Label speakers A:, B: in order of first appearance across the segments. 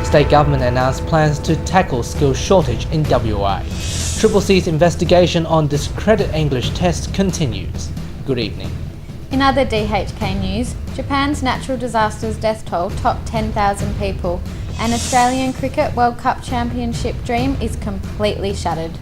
A: State government announced plans to tackle skills shortage in WA. CCC's investigation on discredit English test continues. Good evening.
B: In other DHK news, Japan's natural disasters death toll topped 10,000 people, and Australian Cricket World Cup Championship dream is completely shattered.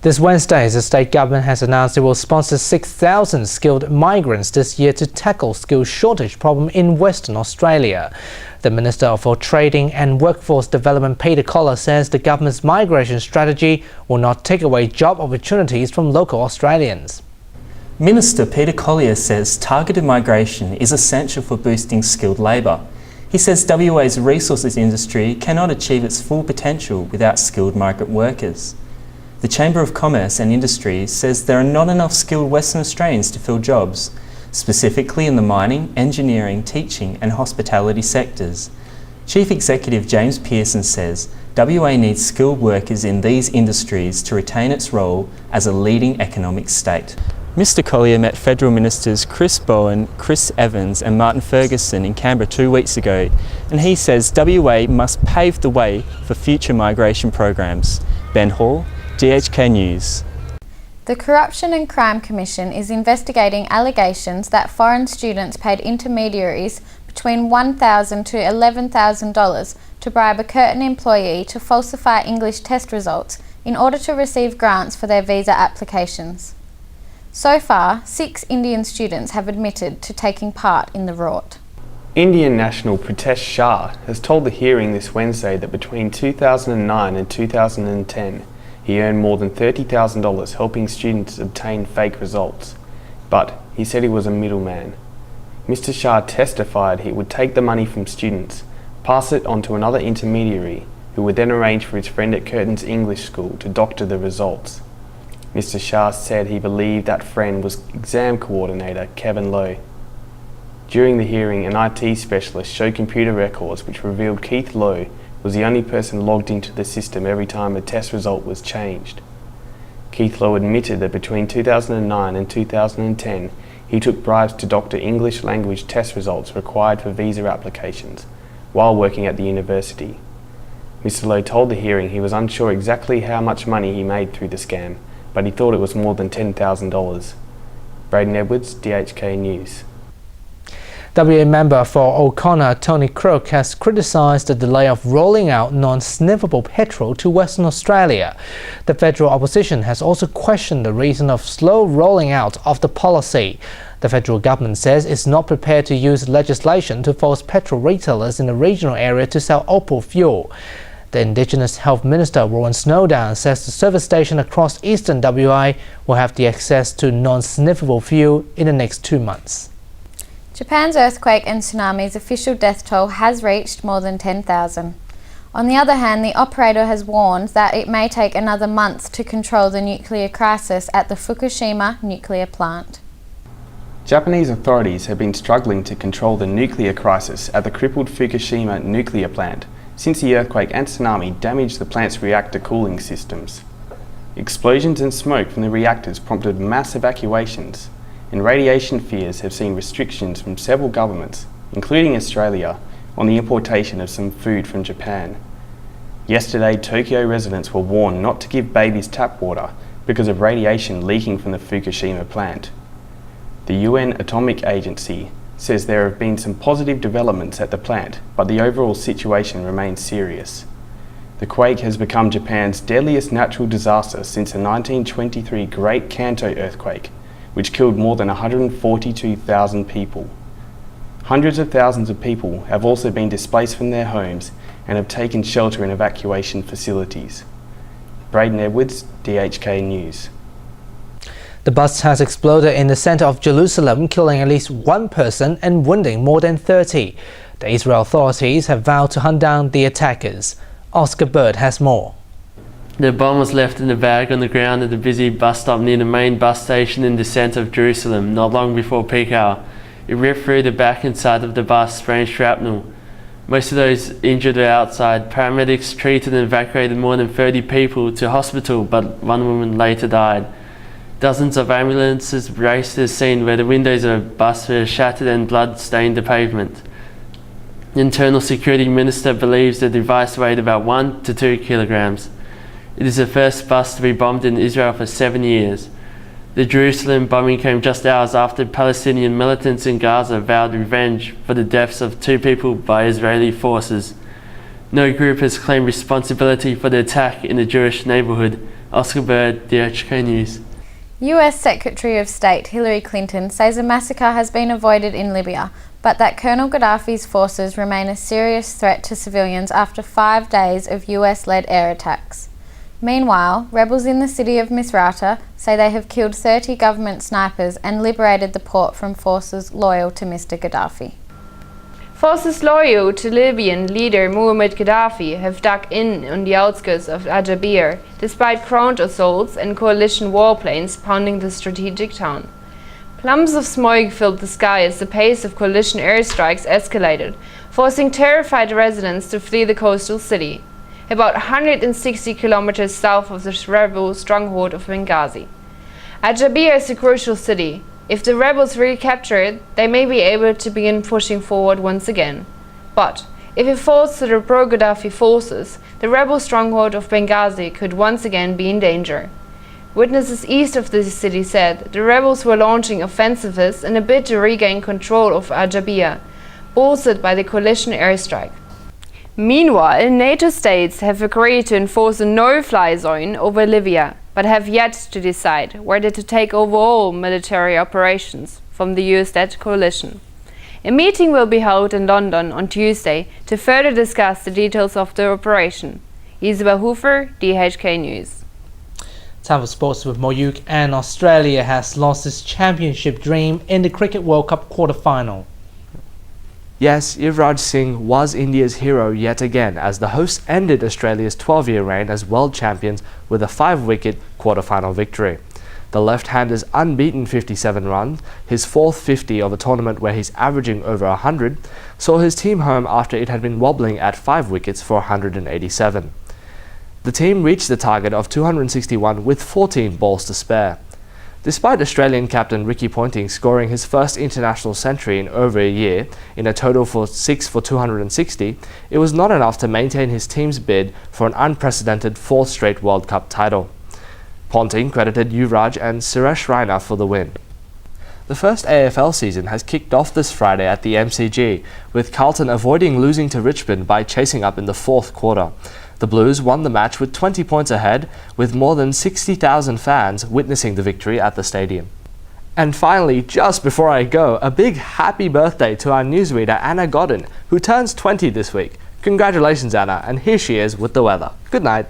A: This Wednesday, the state government has announced it will sponsor 6,000 skilled migrants this year to tackle skills shortage problem in Western Australia. The Minister for Trading and Workforce Development, Peter Collar, says the government's migration strategy will not take away job opportunities from local Australians.
C: Minister Peter Collier says targeted migration is essential for boosting skilled labour. He says WA's resources industry cannot achieve its full potential without skilled migrant workers. The Chamber of Commerce and Industry says there are not enough skilled Western Australians to fill jobs, specifically in the mining, engineering, teaching and hospitality sectors. Chief Executive James Pearson says WA needs skilled workers in these industries to retain its role as a leading economic state. Mr Collier met Federal Ministers Chris Bowen, Chris Evans and Martin Ferguson in Canberra 2 weeks ago, and he says WA must pave the way for future migration programs. Ben Hall, DHK News.
B: The Corruption and Crime Commission is investigating allegations that foreign students paid intermediaries between $1,000 to $11,000 to bribe a Curtin employee to falsify English test results in order to receive grants for their visa applications. So far, 6 Indian students have admitted to taking part in the rort.
D: Indian national Pritesh Shah has told the hearing this Wednesday that between 2009 and 2010, he earned more than $30,000 helping students obtain fake results, but he said he was a middleman. Mr Shah testified he would take the money from students, pass it on to another intermediary, who would then arrange for his friend at Curtin's English school to doctor the results. Mr Shah said he believed that friend was exam coordinator Kevin Lowe. During the hearing, an IT specialist showed computer records which revealed Keith Lowe was the only person logged into the system every time a test result was changed. Keith Lowe admitted that between 2009 and 2010, he took bribes to doctor English language test results required for visa applications while working at the university. Mr Lowe told the hearing he was unsure exactly how much money he made through the scam, but he thought it was more than $10,000. Brayden Edwards, DHK News.
A: WA member for O'Connor, Tony Crook, has criticised the delay of rolling out non-sniffable petrol to Western Australia. The federal opposition has also questioned the reason of slow rolling out of the policy. The federal government says it's not prepared to use legislation to force petrol retailers in the regional area to sell Opal fuel. The Indigenous Health Minister, Rowan Snowdown, says the service station across eastern WA will have the access to non-sniffable fuel in the next 2 months.
B: Japan's earthquake and tsunami's official death toll has reached more than 10,000. On the other hand, the operator has warned that it may take another month to control the nuclear crisis at the Fukushima nuclear plant.
D: Japanese authorities have been struggling to control the nuclear crisis at the crippled Fukushima nuclear plant since the earthquake and tsunami damaged the plant's reactor cooling systems. Explosions and smoke from the reactors prompted mass evacuations, and radiation fears have seen restrictions from several governments, including Australia, on the importation of some food from Japan. Yesterday, Tokyo residents were warned not to give babies tap water because of radiation leaking from the Fukushima plant. The UN Atomic Agency says there have been some positive developments at the plant, but the overall situation remains serious. The quake has become Japan's deadliest natural disaster since the 1923 Great Kanto earthquake, which killed more than 142,000 people. Hundreds of thousands of people have also been displaced from their homes and have taken shelter in evacuation facilities. Brayden Edwards, DHK News.
A: The bus has exploded in the center of Jerusalem, killing at least 1 person and wounding more than 30. The Israel authorities have vowed to hunt down the attackers. Oscar Bird has more.
E: The bomb was left in a bag on the ground at a busy bus stop near the main bus station in the centre of Jerusalem not long before peak hour. It ripped through the back and side of the bus, spraying shrapnel. Most of those injured were outside. Paramedics treated and evacuated more than 30 people to hospital, but 1 woman later died. Dozens of ambulances raced to the scene where the windows of a bus were shattered and blood stained the pavement. The Internal Security Minister believes the device weighed about 1 to 2 kilograms. It is the first bus to be bombed in Israel for 7 years. The Jerusalem bombing came just hours after Palestinian militants in Gaza vowed revenge for the deaths of 2 people by Israeli forces. No group has claimed responsibility for the attack in the Jewish neighborhood. Oscar Bird, DHK News.
B: US Secretary of State Hillary Clinton says a massacre has been avoided in Libya, but that Colonel Gadaffi's forces remain a serious threat to civilians after 5 days of US-led air attacks. Meanwhile, rebels in the city of Misrata say they have killed 30 government snipers and liberated the port from forces loyal to Mr. Gadaffi.
F: Forces loyal to Libyan leader Muammar Gadaffi have dug in on the outskirts of Ajabir, despite ground assaults and coalition warplanes pounding the strategic town. Plumes of smoke filled the sky as the pace of coalition airstrikes escalated, forcing terrified residents to flee the coastal city, about 160 kilometers south of the rebel stronghold of Benghazi. Ajabir is a crucial city. If the rebels recapture it, they may be able to begin pushing forward once again. But if it falls to the pro-Gaddafi forces, the rebel stronghold of Benghazi could once again be in danger. Witnesses east of the city said the rebels were launching offensives in a bid to regain control of Ajabir, bolstered by the coalition airstrike. Meanwhile, NATO states have agreed to enforce a no-fly zone over Libya, but have yet to decide whether to take over all military operations from the US-led coalition. A meeting will be held in London on Tuesday to further discuss the details of the operation. Isabel, Huther, DHK News.
A: Time for sports with Moyukh, and Australia has lost its championship dream in the Cricket World Cup quarter-final.
G: Yes, Yuvraj Singh was India's hero yet again as the hosts ended Australia's 12-year reign as world champions with a 5-wicket quarter-final victory. The left-hander's unbeaten 57 runs, his fourth 50 of a tournament where he's averaging over 100, saw his team home after it had been wobbling at 5 wickets for 187. The team reached the target of 261 with 14 balls to spare. Despite Australian captain Ricky Ponting scoring his first international century in over a year, in a total for 6 for 260, it was not enough to maintain his team's bid for an unprecedented 4th straight World Cup title. Ponting credited Yuvraj and Suresh Raina for the win. The first AFL season has kicked off this Friday at the MCG, with Carlton avoiding losing to Richmond by chasing up in the 4th quarter. The Blues won the match with 20 points ahead, with more than 60,000 fans witnessing the victory at the stadium. And finally, just before I go, a big happy birthday to our newsreader Ana Godden, who turns 20 this week. Congratulations, Anna, and here she is with the weather. Good night.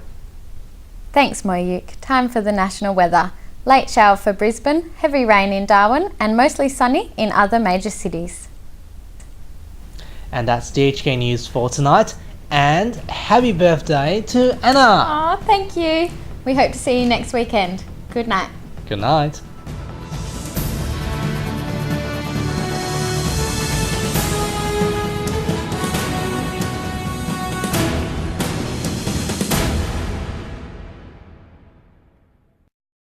B: Thanks, Moyukh. Time for the national weather. Late shower for Brisbane, heavy rain in Darwin, and mostly sunny in other major cities.
A: And that's DHK News for tonight. And happy birthday to Anna!
B: Aw, thank you. We hope to see you next weekend. Good night.
A: Good night.